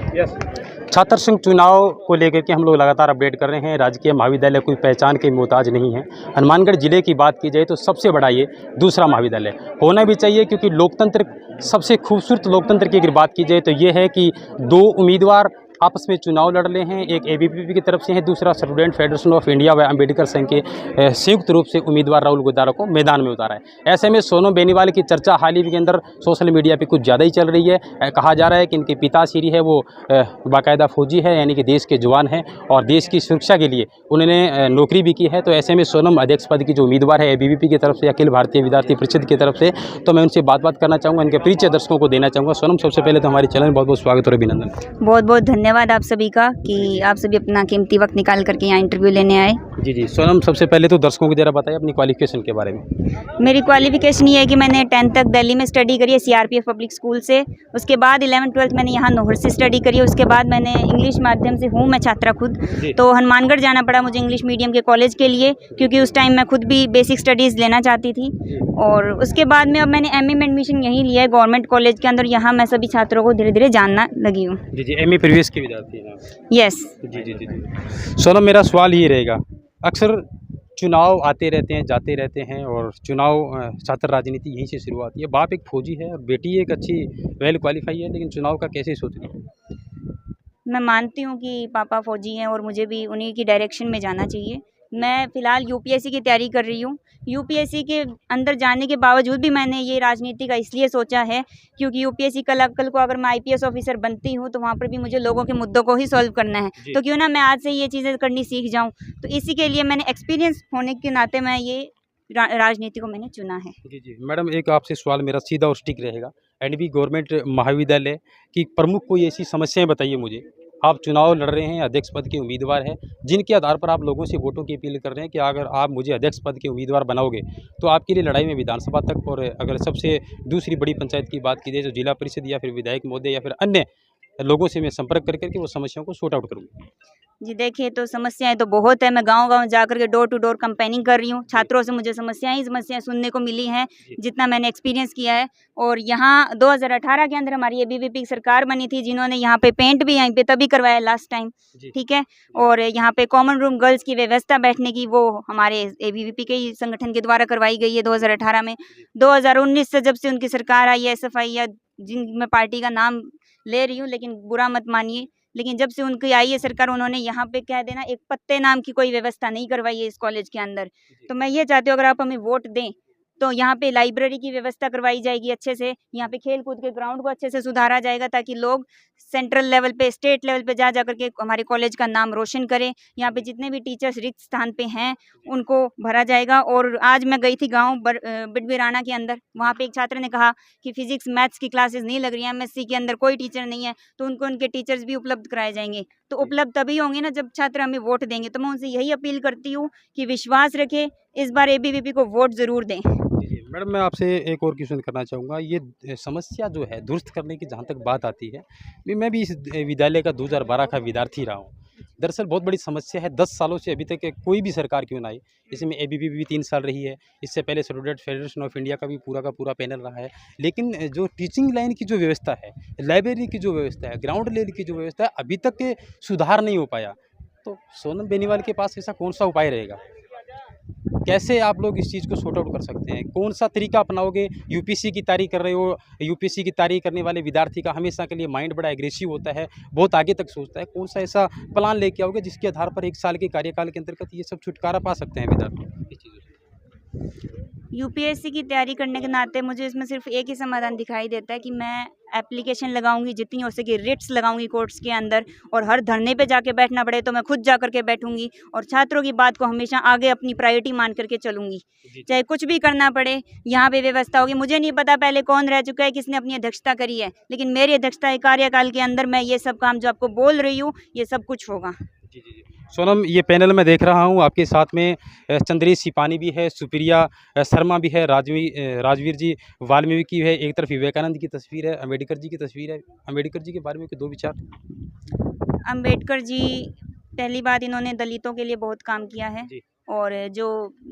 छात्र संघ चुनाव को लेकर के हम लोग लगातार अपडेट कर रहे हैं। राजकीय महाविद्यालय कोई पहचान के मोहताज नहीं है। हनुमानगढ़ जिले की बात की जाए तो सबसे बड़ा ये दूसरा महाविद्यालय होना भी चाहिए, क्योंकि लोकतंत्र, सबसे खूबसूरत लोकतंत्र की अगर बात की जाए तो ये है कि दो उम्मीदवार आपस में चुनाव लड़ रहे हैं। एक एबीवीपी की तरफ से है, दूसरा स्टूडेंट फेडरेशन ऑफ इंडिया व अम्बेडकर संघ के संयुक्त रूप से उम्मीदवार राहुल गुद्दारा को मैदान में उतारा है। ऐसे में सोनम बेनीवाल की चर्चा हाल ही के अंदर सोशल मीडिया पे कुछ ज़्यादा ही चल रही है। कहा जा रहा है कि इनके पिताश्री है वो बाकायदा फौजी है, यानी कि देश के जवान हैं और देश की सुरक्षा के लिए उन्होंने नौकरी भी की है। तो ऐसे में सोनम अध्यक्ष पद की जो उम्मीदवार है एबीवीपी की तरफ से, अखिल भारतीय विद्यार्थी परिषद की तरफ से, तो मैं उनसे बात करना चाहूँगा, इनके परिचय दर्शकों को देना चाहूँगा। सोनम, सबसे पहले तो हमारे चैनल में बहुत बहुत स्वागत और अभिनंदन। बहुत बहुत धन्यवाद आप सभी का कि आप सभी अपना कीमती वक्त निकाल करके यहाँ इंटरव्यू लेने आए। जी सोनम, सबसे पहले तो दर्शकों को जरा बताइए अपनी क्वालिफिकेशन के बारे में। मेरी क्वालिफिकेशन ये है कि मैंने 10th तक दिल्ली में स्टडी करी है सीआरपीएफ पब्लिक स्कूल से। उसके बाद 11th-12th मैंने यहाँ नौहर से स्टडी करी है। उसके बाद मैंने इंग्लिश माध्यम से हूँ मैं छात्रा खुद, तो हनुमानगढ़ जाना पड़ा मुझे इंग्लिश मीडियम के कॉलेज के लिए, क्योंकि उस टाइम मैं खुद भी बेसिक स्टडीज़ लेना चाहती थी। और उसके बाद में अब मैंने एमए में एडमिशन यहीं लिया है गवर्नमेंट कॉलेज के अंदर। यहाँ मैं सभी छात्रों को धीरे धीरे जानना लगी हूँ। जी एमए प्रवेश की विद्यार्थी हैं। यस जी सोनम, मेरा सवाल ये रहेगा, अक्सर चुनाव आते रहते हैं, जाते रहते हैं, और चुनाव छात्र राजनीति यहीं से शुरू होती है। बाप एक फौजी है और बेटी एक अच्छी वेल क्वालिफाई है, लेकिन चुनाव का कैसे सोच रही है? मैं मानती हूँ कि पापा फौजी हैं और मुझे भी उन्हीं की डायरेक्शन में जाना चाहिए। मैं फ़िलहाल यूपीएससी की तैयारी कर रही हूँ। यूपीएससी के अंदर जाने के बावजूद भी मैंने ये राजनीति का इसलिए सोचा है क्योंकि यूपीएससी कल को अगर मैं आईपीएस ऑफिसर बनती हूँ तो वहाँ पर भी मुझे लोगों के मुद्दों को ही सॉल्व करना है। तो क्यों ना मैं आज से ये चीज़ें करनी सीख जाऊँ। तो इसी के लिए मैंने एक्सपीरियंस होने के नाते मैं ये राजनीति को मैंने चुना है। जी मैडम, एक आपसे सवाल मेरा सीधा और स्टिक रहेगा। एनबी गवर्नमेंट महाविद्यालय की प्रमुख कोई ऐसी समस्याएं बताइए मुझे। आप चुनाव लड़ रहे हैं, अध्यक्ष पद के उम्मीदवार हैं, जिनके आधार पर आप लोगों से वोटों की अपील कर रहे हैं कि अगर आप मुझे अध्यक्ष पद के उम्मीदवार बनाओगे तो आपके लिए लड़ाई में विधानसभा तक, और अगर सबसे दूसरी बड़ी पंचायत की बात की जाए तो जिला परिषद या फिर विधायक महोदय या फिर अन्य लोगों से मैं संपर्क करके वो समस्याओं को सॉर्ट आउट करूँगा। जी देखिए, तो समस्याएं तो बहुत है। मैं गांव-गांव जाकर के डोर टू डोर कैंपेनिंग कर रही हूँ। छात्रों से मुझे समस्याएं सुनने को मिली हैं, जितना मैंने एक्सपीरियंस किया है। और यहाँ 2018 के अंदर हमारी एबीवीपी की सरकार बनी थी, जिन्होंने यहाँ पे पेंट भी यहीं पे तभी करवाया लास्ट टाइम, ठीक है। और यहाँ पे कॉमन रूम गर्ल्स की व्यवस्था बैठने की वो हमारे एबीवीपी के ही संगठन के द्वारा करवाई गई है 2018 में। 2019 से जब से उनकी सरकार आई है, एसएफआई या जिन मैं पार्टी का नाम ले रही हूँ, लेकिन बुरा मत मानिए, लेकिन जब से उनकी आई है सरकार, उन्होंने यहाँ पे कह देना एक पत्ते नाम की कोई व्यवस्था नहीं करवाई है इस कॉलेज के अंदर। तो मैं ये चाहती हूँ अगर आप हमें वोट दें तो यहाँ पे लाइब्रेरी की व्यवस्था करवाई जाएगी अच्छे से। यहाँ पे खेल कूद के ग्राउंड को अच्छे से सुधारा जाएगा ताकि लोग सेंट्रल लेवल पे, स्टेट लेवल पे जा करके हमारे कॉलेज का नाम रोशन करें। यहाँ पे जितने भी टीचर्स रिक्त स्थान पे हैं उनको भरा जाएगा। और आज मैं गई थी गाँव बिडबिराना के अंदर, वहाँ पे एक छात्र ने कहा कि फिजिक्स मैथ्स की क्लासेस नहीं लग रही हैं, एमएससी के अंदर कोई टीचर नहीं है, तो उनको उनके टीचर्स भी उपलब्ध कराए जाएंगे। तो उपलब्ध तभी होंगे ना जब छात्र हमें वोट देंगे। तो मैं उनसे यही अपील करती हूँ कि विश्वास रखें, इस बार एबीवीपी को वोट ज़रूर दें। मैडम, मैं आपसे एक और क्वेश्चन करना चाहूँगा। ये समस्या जो है दुरुस्त करने की जहाँ तक बात आती है, मैं भी इस विद्यालय का 2012 का विद्यार्थी रहा हूँ। दरअसल बहुत बड़ी समस्या है, 10 सालों से अभी तक कोई भी सरकार क्यों ना आई, इसमें एबीवीपी भी 3 साल रही है, इससे पहले स्टूडेंट फेडरेशन ऑफ इंडिया का भी पूरा पैनल रहा है, लेकिन जो टीचिंग लाइन की जो व्यवस्था है, लाइब्रेरी की जो व्यवस्था है, ग्राउंड लेवल की जो व्यवस्था है, अभी तक सुधार नहीं हो पाया। तो सोनम बेनीवाल के पास ऐसा कौन सा उपाय रहेगा? कैसे आप लोग इस चीज़ को सॉर्ट आउट कर सकते हैं? कौन सा तरीका अपनाओगे? यूपीएससी की तैयारी कर रहे हो, यूपीएससी की तैयारी करने वाले विद्यार्थी का हमेशा के लिए माइंड बड़ा एग्रेसिव होता है, बहुत आगे तक सोचता है। कौन सा ऐसा प्लान लेके आओगे जिसके आधार पर 1 साल के कार्यकाल के अंतर्गत ये सब छुटकारा पा सकते हैं विद्यार्थी इस चीज़ों से? यूपीएससी की तैयारी करने के नाते मुझे इसमें सिर्फ एक ही समाधान दिखाई देता है कि मैं एप्लीकेशन लगाऊंगी, जितनी हो सके रिट्स लगाऊंगी कोर्ट्स के अंदर, और हर धरने पे जाके बैठना पड़े तो मैं खुद जा करके बैठूंगी और छात्रों की बात को हमेशा आगे अपनी प्रायोरिटी मान करके चलूंगी, चाहे कुछ भी करना पड़े। यहाँ पे व्यवस्था होगी, मुझे नहीं पता पहले कौन रह चुका है, किसने अपनी अध्यक्षता करी है, लेकिन मेरी अध्यक्षता कार्यकाल के अंदर मैं ये सब काम जो आपको बोल रही हूँ ये सब कुछ होगा। जी सोनम, ये पैनल मैं देख रहा हूँ, आपके साथ में चंद्रेश सिपानी भी है, सुप्रिया शर्मा भी है, राजवीर जी वाल्मीकि है, एक तरफ विवेकानंद की तस्वीर है, अम्बेडकर जी की तस्वीर है। अम्बेडकर जी के बारे में 2 विचार। अम्बेडकर जी, पहली बात इन्होंने दलितों के लिए बहुत काम किया है और जो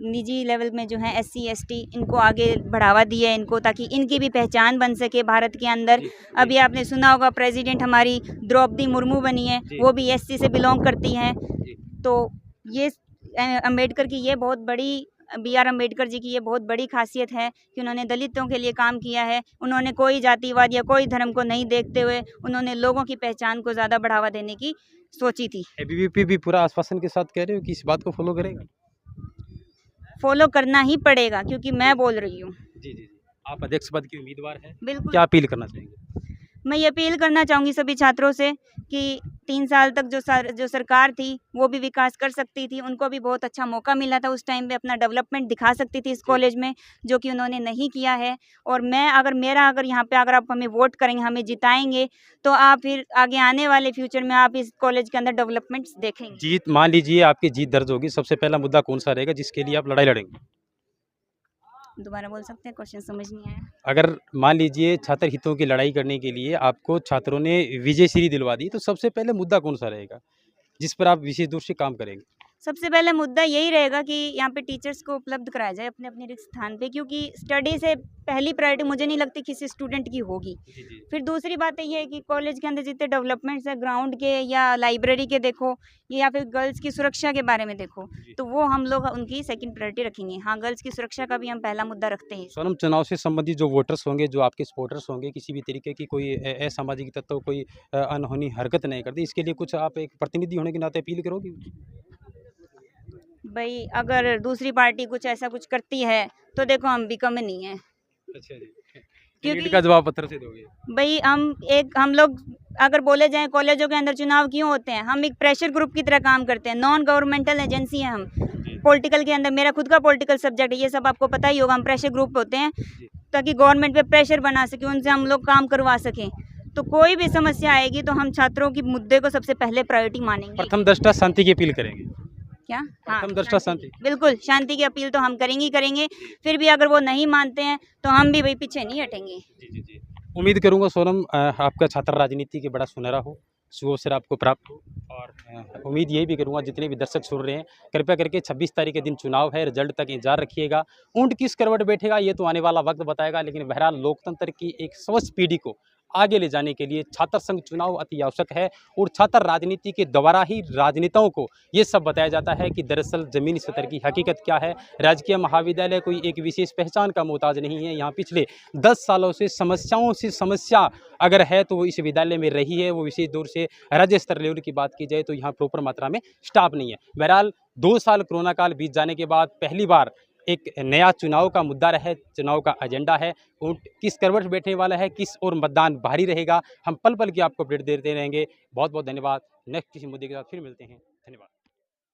निजी लेवल में जो है SC ST इनको आगे बढ़ावा दिया है इनको, ताकि इनकी भी पहचान बन सके भारत के अंदर। अभी आपने सुना होगा प्रेसिडेंट हमारी द्रौपदी मुर्मू बनी है, वो भी SC से बिलोंग करती हैं। तो ये अम्बेडकर की ये बहुत बड़ी BR अम्बेडकर जी की ये बहुत बड़ी खासियत है कि उन्होंने दलितों के लिए काम किया है। उन्होंने कोई जातिवाद या कोई धर्म को नहीं देखते हुए उन्होंने लोगों की पहचान को ज़्यादा बढ़ावा देने की सोची थी। ABVP भी पूरा आश्वासन के साथ कह रहे हो कि इस बात को फॉलो करेगा? फॉलो करना ही पड़ेगा क्योंकि मैं बोल रही हूँ। जी, जी, जी। आप अध्यक्ष पद की उम्मीदवार हैं। बिल्कुल। क्या अपील करना चाहेंगे? मैं ये अपील करना चाहूँगी सभी छात्रों से कि 3 साल तक जो सरकार थी वो भी विकास कर सकती थी। उनको भी बहुत अच्छा मौका मिला था उस टाइम पे, अपना डेवलपमेंट दिखा सकती थी इस कॉलेज में, जो कि उन्होंने नहीं किया है। और मैं अगर यहाँ पे अगर आप हमें वोट करेंगे, हमें जिताएंगे, तो आप फिर आगे आने वाले फ्यूचर में आप इस कॉलेज के अंदर डेवलपमेंट्स देखेंगे। जीत मान लीजिए आपकी जीत दर्ज होगी, सबसे पहला मुद्दा कौन-सा रहेगा जिसके लिए आप लड़ाई लड़ेंगे? दोबारा बोल सकते हैं, क्वेश्चन समझ नहीं आया। अगर मान लीजिए छात्र हितों की लड़ाई करने के लिए आपको छात्रों ने विजयश्री दिलवा दी, तो सबसे पहले मुद्दा कौन-सा रहेगा, जिस पर आप विशेष रूप से काम करेंगे? सबसे पहले मुद्दा यही रहेगा कि यहाँ पे टीचर्स को उपलब्ध कराया जाए अपने-अपने रिक्त स्थान पे, क्योंकि स्टडी से पहली प्रायोरिटी मुझे नहीं लगती किसी स्टूडेंट की होगी। जी, जी। फिर दूसरी बात ये है कि कॉलेज के अंदर जितने डेवलपमेंट्स हैं ग्राउंड के या लाइब्रेरी के देखो, या फिर गर्ल्स की सुरक्षा के बारे में देखो, तो वो हम लोग उनकी सेकंड प्रायोरिटी रखेंगे। हाँ, गर्ल्स की सुरक्षा का भी हम पहला मुद्दा रखते हैं। सोनम, चुनाव से संबंधित जो वोटर्स होंगे, जो आपके सपोर्टर्स होंगे, किसी भी तरीके की कोई असामाजिक तत्व, कोई अनहोनी हरकत नहीं करते, इसके लिए कुछ आप एक प्रतिनिधि होने के नाते अपील करोगे? भाई अगर दूसरी पार्टी कुछ ऐसा कुछ करती है तो देखो हम भी कम नहीं है, अच्छा जी। क्योंकि कैंडिडेट का जवाब पत्र से दोगे? भाई हम लोग अगर बोले जाएं कॉलेजों के अंदर चुनाव क्यों होते हैं, हम एक प्रेशर ग्रुप की तरह काम करते हैं। नॉन गवर्नमेंटल एजेंसी है हम। पॉलिटिकल के अंदर मेरा खुद का पॉलिटिकल सब्जेक्ट है, ये सब आपको पता ही होगा। हम प्रेशर ग्रुप होते हैं ताकि गवर्नमेंट पे प्रेशर बना सके, उनसे हम लोग काम करवा सकें। तो कोई भी समस्या आएगी तो हम छात्रों की मुद्दे को सबसे पहले प्रायोरिटी मानेंगे। प्रथम दृष्टया शांति की अपील करेंगे। क्या? हाँ, प्रथम दृष्टया शांति। बिल्कुल शांति की अपील तो हम करेंगे ही करेंगे। फिर भी अगर वो नहीं मानते हैं तो हम भी भाई पीछे नहीं हटेंगे। जी, जी, जी। उम्मीद करूँगा सोनम, आपका छात्र राजनीति के बड़ा सुनहरा हो, शुभ अवसर आपको प्राप्त हो। और उम्मीद यही भी करूँगा जितने भी दर्शक सुन रहे हैं, कृपया करके 26 तारीख के दिन चुनाव है, रिजल्ट तक इंतजार रखिएगा। ऊँट किस करवट बैठेगा ये तो आने वाला वक्त बताएगा, लेकिन बहरहाल लोकतंत्र की एक स्वस्थ पीढ़ी को आगे ले जाने के लिए छात्र संघ चुनाव अति आवश्यक है। और छात्र राजनीति के द्वारा ही राजनेताओं को ये सब बताया जाता है कि दरअसल ज़मीनी स्तर की हकीकत क्या है। राजकीय महाविद्यालय कोई एक विशेष पहचान का मोहताज नहीं है। यहाँ पिछले 10 सालों से समस्याओं से समस्या अगर है तो वो इस विद्यालय में रही है। वो विशेष दौर से राज्य स्तर लेवल की बात की जाए तो यहाँ प्रॉपर मात्रा में स्टाफ नहीं है। बहरहाल 2 साल कोरोना काल बीत जाने के बाद पहली बार एक नया चुनाव का मुद्दा है, चुनाव का एजेंडा है। ऊँट किस करवट बैठने वाला है, किस और मतदान भारी रहेगा, हम पल पल की आपको अपडेट देते रहेंगे। बहुत बहुत धन्यवाद। नेक्स्ट किसी मुद्दे के साथ फिर मिलते हैं। धन्यवाद।